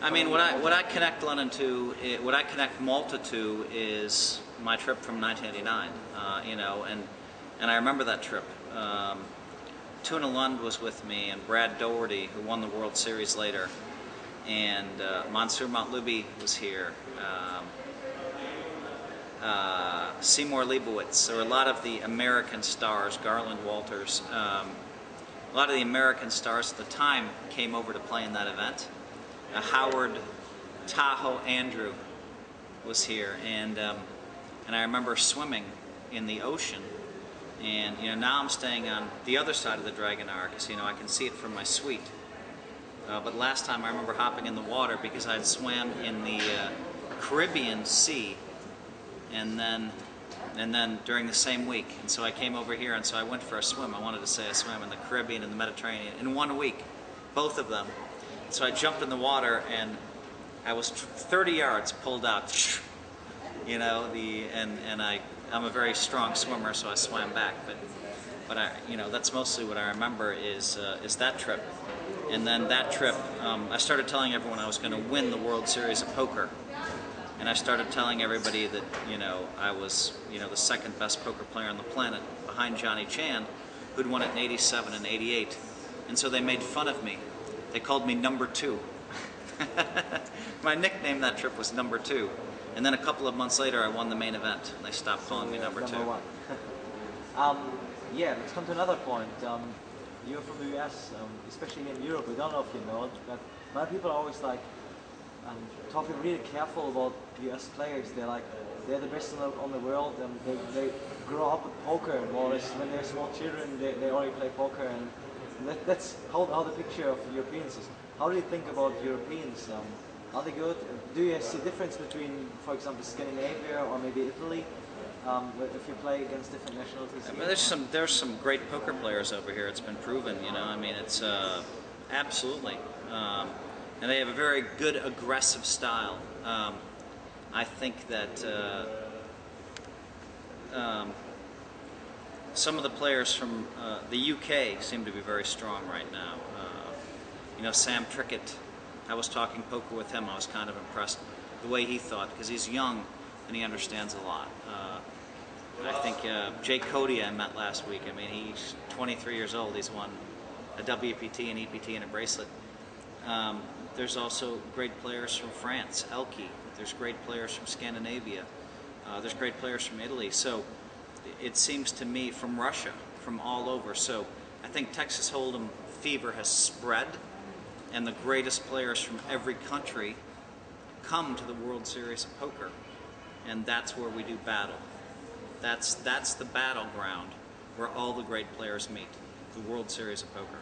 I mean, what I connect London to, what I connect Malta to, is my trip from 1989. You know, and I remember that trip. Tuna Lund was with me, and Brad Doherty, who won the World Series later, and Mansour Matloubi was here. Seymour Leibowitz. There were a lot of the American stars, Garland Walters. A lot of the American stars at the time came over to play in that event. Howard Tahoe Andrew was here, and I remember swimming in the ocean. And you know, now I'm staying on the other side of the Dragon Arc, so you know I can see it from my suite. But last time I remember hopping in the water because I had swam in the Caribbean Sea, and then during the same week. And so I came over here, and so I went for a swim. I wanted to say I swam in the Caribbean and the Mediterranean in 1 week, both of them. So I jumped in the water, and I was 30 yards pulled out. You know, I'm a very strong swimmer, so I swam back. But you know, that's mostly what I remember is that trip. And then that trip, I started telling everyone I was going to win the World Series of Poker. And I started telling everybody that, you know, I was, you know, the second best poker player on the planet, behind Johnny Chan, who'd won it in '87 and '88. And so they made fun of me. They called me number 2. My nickname that trip was number 2. And then a couple of months later, I won the main event, and they stopped calling me number 2. Number 1. Yeah, let's come to another point. You're from the US, especially here in Europe. We don't know if you know it, but a lot of people are always like talking really careful about US players. They're the best on the world, and they grow up with poker. More or less, when they're small children, they already play poker, and that's how the picture of Europeans is. How do you think about Europeans? Are they good? Do you see a difference between, for example, Scandinavia or maybe Italy, if you play against different nationalities? I mean, there's some great poker players over here. It's been proven. You know, I mean, it's absolutely. And they have a very good aggressive style. I think that some of the players from the UK seem to be very strong right now. You know, Sam Trickett, I was talking poker with him. I was kind of impressed the way he thought, because he's young and he understands a lot. I think Jay Cody I met last week. I mean, he's 23 years old. He's won a WPT, an EPT, and a bracelet. There's also great players from France, Elke. There's great players from Scandinavia. There's great players from Italy. So it seems to me, from Russia, from all over. So I think Texas Hold'em fever has spread, and the greatest players from every country come to the World Series of Poker. And that's where we do battle. That's the battleground where all the great players meet, the World Series of Poker.